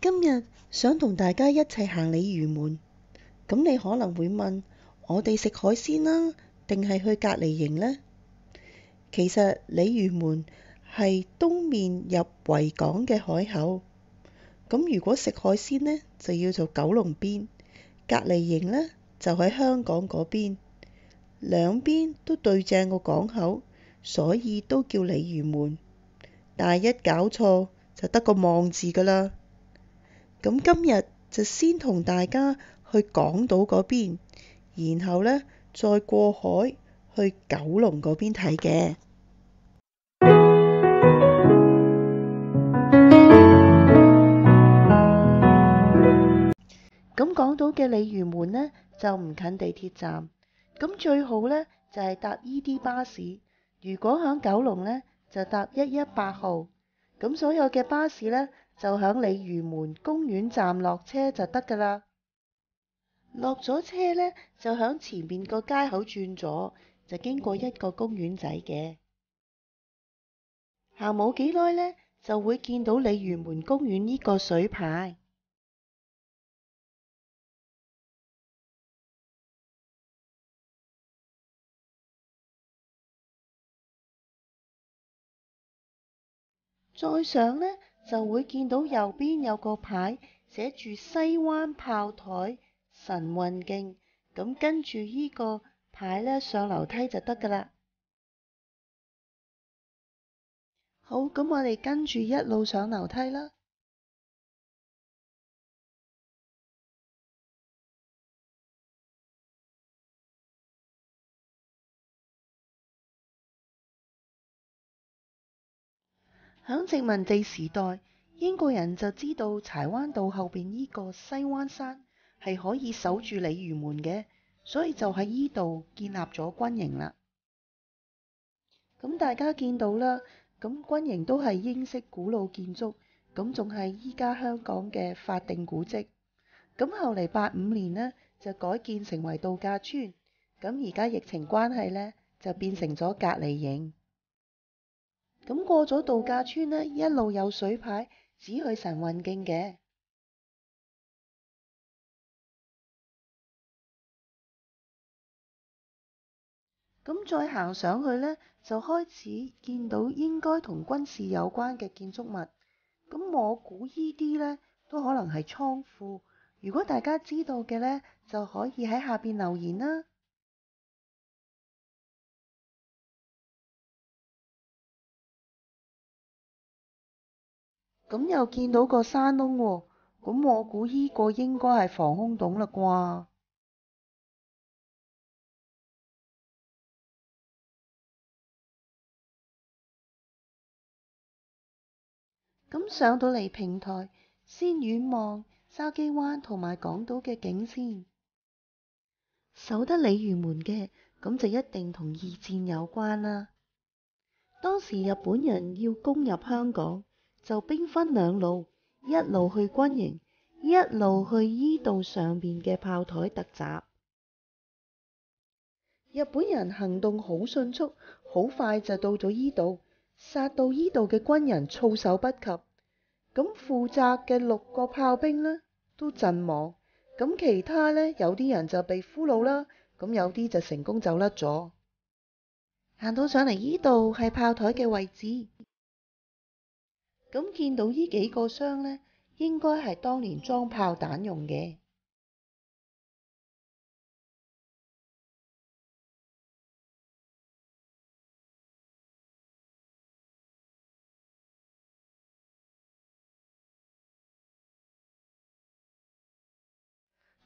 今日想同大家一齊行鯉魚門，咁你可能會問，我哋食海鮮啦，定係去隔離營呢？其實鯉魚門係東面入維港嘅海口，咁如果食海鮮呢，就要做九龍邊，隔離營呢，就喺香港嗰邊，兩邊都對正個港口，所以都叫鯉魚門。但係一搞錯就得個望字㗎啦。咁今日就先同大家去港島嗰邊，然後呢，再過海去九龍嗰邊睇嘅。咁港島嘅鯉魚門呢，就唔近地鐵站，咁最好呢，就係搭 ED 巴士。如果響九龍呢，就搭118號。咁所有嘅巴士呢，就響鯉魚門公園站落車就得㗎啦。落咗車呢，就響前面個街口轉左，就經過一個公園仔嘅。行冇幾耐呢，就會見到鯉魚門公園呢個水牌。再上呢，就會見到右邊有個牌，寫住西灣炮台晨運徑，咁跟住呢個牌呢，上樓梯就得㗎啦。好，咁我哋跟住一路上樓梯啦。響殖民地時代，英國人就知道柴灣道後邊呢個西灣山係可以守住鯉魚門嘅，所以就喺呢度建立咗軍營啦。咁大家見到啦，咁軍營都係英式古老建築，咁仲係依家香港嘅法定古蹟。咁後嚟85年呢，就改建成為度假村，咁而家疫情關係呢，就變成咗隔離營。咁過咗度假村呢，一路有水牌指去晨運徑嘅。咁再行上去呢，就開始見到應該同軍事有關嘅建築物。咁我估依啲呢，都可能係倉庫。如果大家知道嘅呢，就可以喺下邊留言啦。咁又見到個山窿喎，咁我估依個應該係防空洞啦啩。咁上到嚟平台，先遠望筲箕灣同埋港島嘅景先。守得鯉魚門嘅，咁就一定同二戰有關啦。當時日本人要攻入香港，就兵分兩路，一路去軍營，一路去依度上邊嘅炮台突襲。日本人行動好迅速，好快就到咗依度，殺到依度嘅軍人措手不及。咁負責嘅6個炮兵呢，都陣亡，咁其他呢，有啲人就被俘虜啦，咁有啲就成功走甩咗。行到上嚟依度係炮台嘅位置，咁見到呢幾個箱呢，應該係當年裝炮彈用嘅。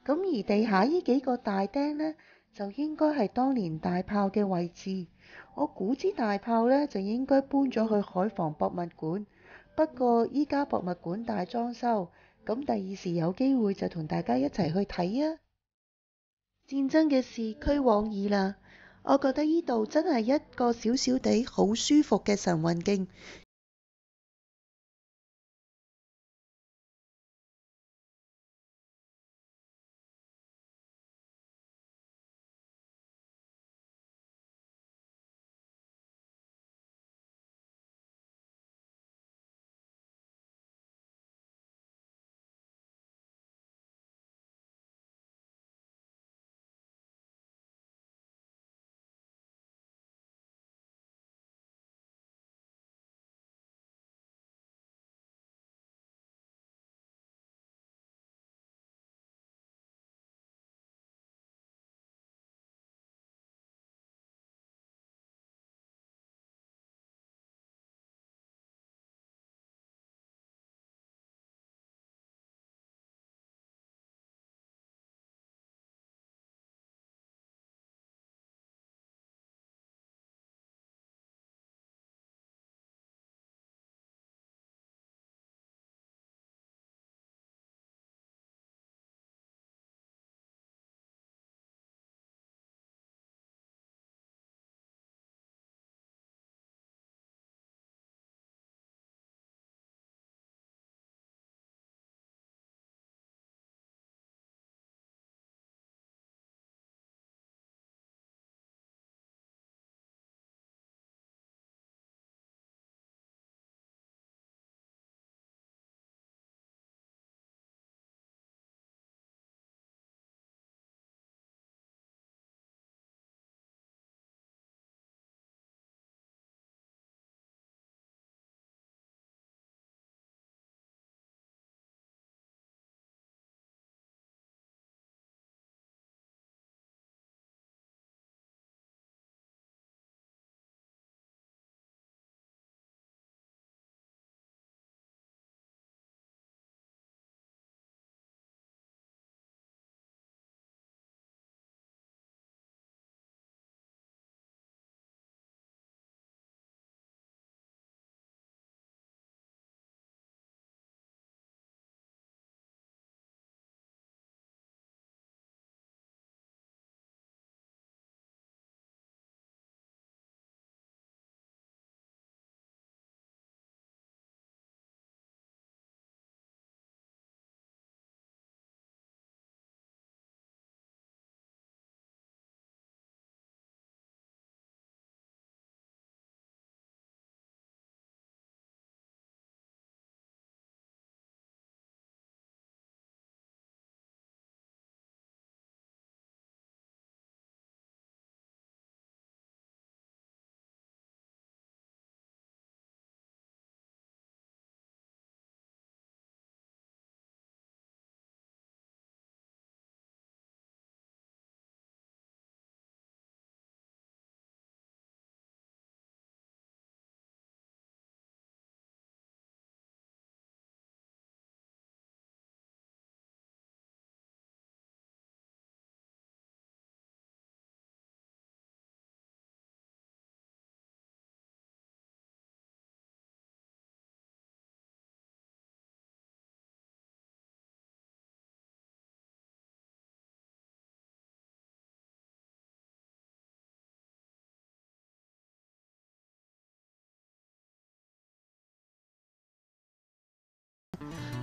咁而地下呢幾個大釘呢，就應該係當年大炮嘅位置。我估支大炮呢，就應該搬咗去海防博物館，不過依家博物館大裝修，咁第二時有機會就同大家一齊去睇啊！戰爭嘅事俱往矣啦，我覺得呢度真係一個小小地好舒服嘅晨運徑。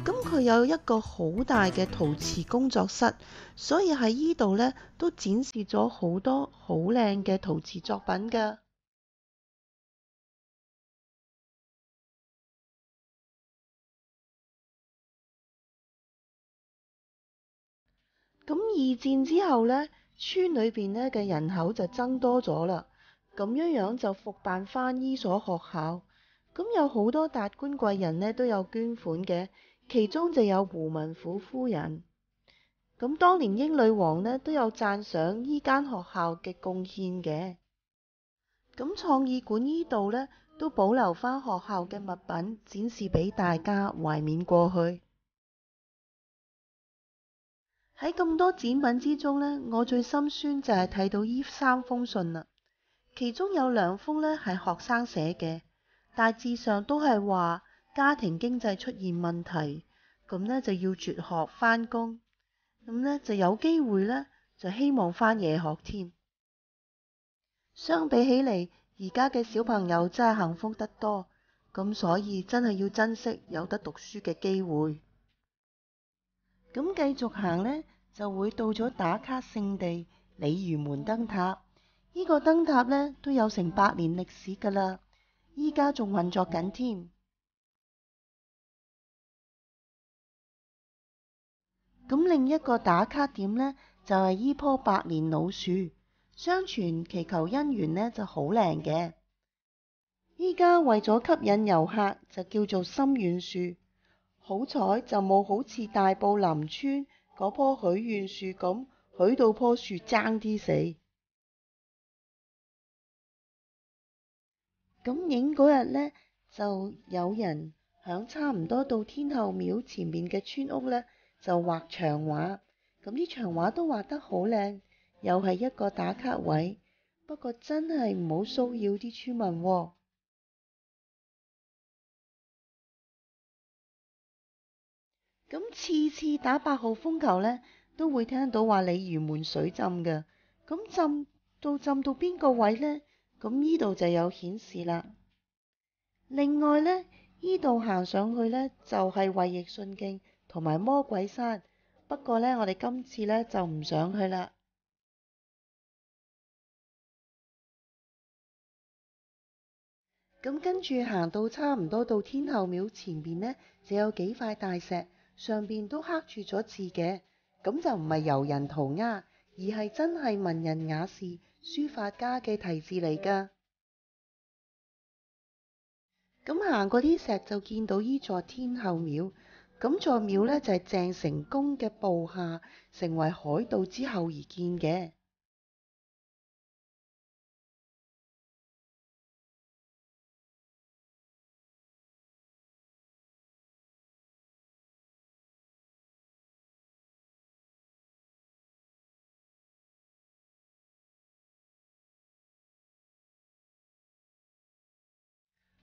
咁佢有一個好大嘅陶瓷工作室，所以喺呢度呢都展示咗好多好靚嘅陶瓷作品㗎。咁二戰之後呢，村裏邊呢嘅人口就增多咗啦，咁樣就復辦返呢所學校。咁有好多達官貴人呢都有捐款嘅，其中就有胡文虎夫人。咁當年英女王呢都有讚賞呢間學校嘅貢獻嘅。咁創意館呢度呢都保留返學校嘅物品，展示俾大家懷緬過去。喺咁多展品之中呢，我最心酸就係睇到呢3封信啦。其中有2封呢係學生寫嘅，大致上都係話家庭經濟出現問題，咁呢就要輟學返工，咁呢就有機會呢就希望返夜學添。相比起嚟，而家嘅小朋友真係幸福得多，咁所以真係要珍惜有得讀書嘅機會。咁繼續行呢，就會到咗打卡聖地鯉魚門燈塔。呢個燈塔呢都有成100年歷史㗎啦，依家仲運作緊添。咁另一個打卡點呢，就係依棵百年老樹，相傳祈求姻緣呢就好靈嘅。依家為咗吸引遊客，就叫做心願樹。好彩就冇好似大埔林村嗰棵許願樹咁，許到棵樹爭啲死。咁影嗰日呢，就有人響差唔多到天后廟前面嘅村屋呢，就畫牆畫。咁啲牆畫都畫得好靚，又係一個打卡位。不過真係唔好騷擾啲村民喎。咁次次打8號風球呢，都會聽到話鯉魚門水浸㗎。咁浸到邊個位呢？咁呢度就有顯示啦。另外呢，呢度行上去呢，就係衛奕信徑同埋魔鬼山。不過呢，我哋今次呢，就唔上去啦。咁跟住行到差唔多到天后廟前面呢，就有幾塊大石，上邊都刻住咗字嘅。咁就唔係由人塗鴉，而係真係文人雅士、書法家嘅題字嚟㗎。咁行過啲石就見到依座天后廟。咁座廟呢，就係鄭成功嘅部下成為海盜之後而建嘅。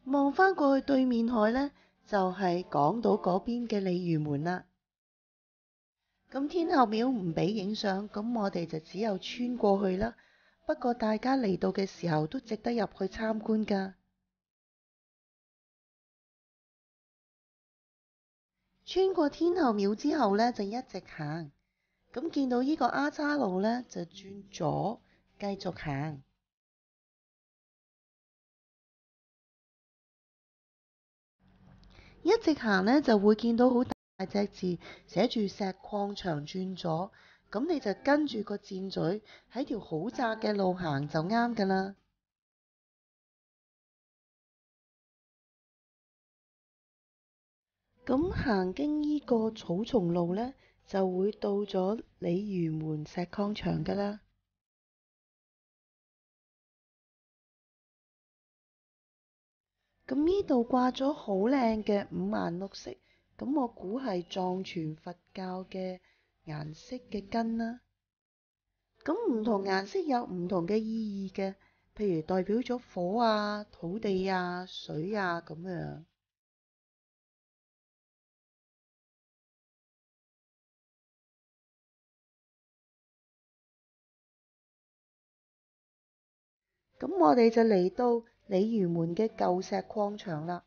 望返過去對面海呢，就係港島嗰邊嘅鯉魚門啦。咁天后廟唔俾影相，咁我哋就只有穿過去啦。不過大家嚟到嘅時候都值得入去參觀㗎。穿過天后廟之後呢，就一直行。咁見到呢個丫叉路呢，就轉左，繼續行。一直行呢，就會見到好大隻字寫住石礦場轉左，咁你就跟住個箭嘴喺條好窄嘅路行就啱㗎啦。咁行經呢個草叢路呢，就會到咗鯉魚門石礦場㗎啦。咁呢度掛咗好靚嘅五顏六色，咁我估係藏傳佛教嘅顏色嘅根啦。咁唔同顏色有唔同嘅意義嘅，譬如代表咗火啊、土地啊、水啊咁樣。咁我哋就嚟到鯉魚門嘅舊石礦場啦。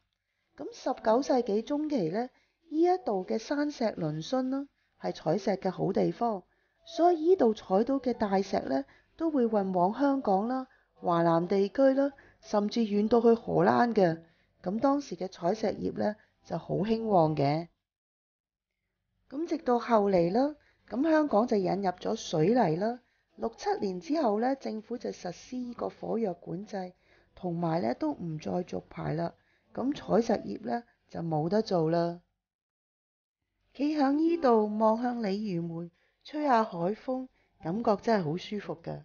咁19世紀中期呢，呢一度嘅山石嶙峋啦，係採石嘅好地方，所以呢度採到嘅大石呢，都會運往香港啦、華南地區啦，甚至遠到去荷蘭嘅。咁當時嘅採石業呢，就好興旺嘅。咁直到後嚟啦，咁香港就引入咗水泥啦。67年之後呢，政府就實施呢個火藥管制，同埋呢都唔再續牌啦。咁採石業呢，就冇得做啦。企喺呢度望向鯉魚門，吹下海風，感覺真係好舒服㗎。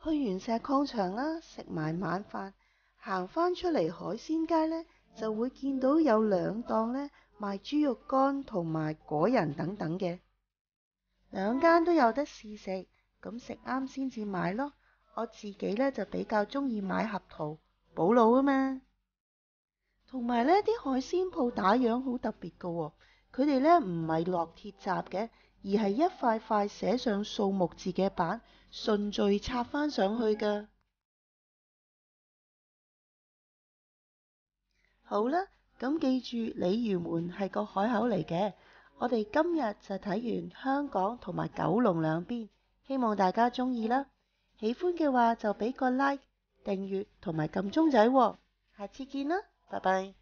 去完石礦場啦，食埋晚飯，行返出嚟海鮮街呢，就會見到有兩檔呢賣豬肉乾同埋果仁等等嘅，兩間都有得試食，咁食啱先至買咯。我自己呢，就比較鍾意買合桃，補腦啊嘛。同埋呢啲海鮮鋪打樣好特別㗎喎，佢哋呢唔係落鐵閘嘅，而係一塊塊寫上數目字嘅板，順序插返上去㗎。好啦，咁記住鯉魚門係個海口嚟嘅。我哋今日就睇完香港同埋九龍兩邊，希望大家鍾意啦。喜歡嘅話就俾個 like、訂閱同埋撳鐘仔喎。下次見啦，拜拜。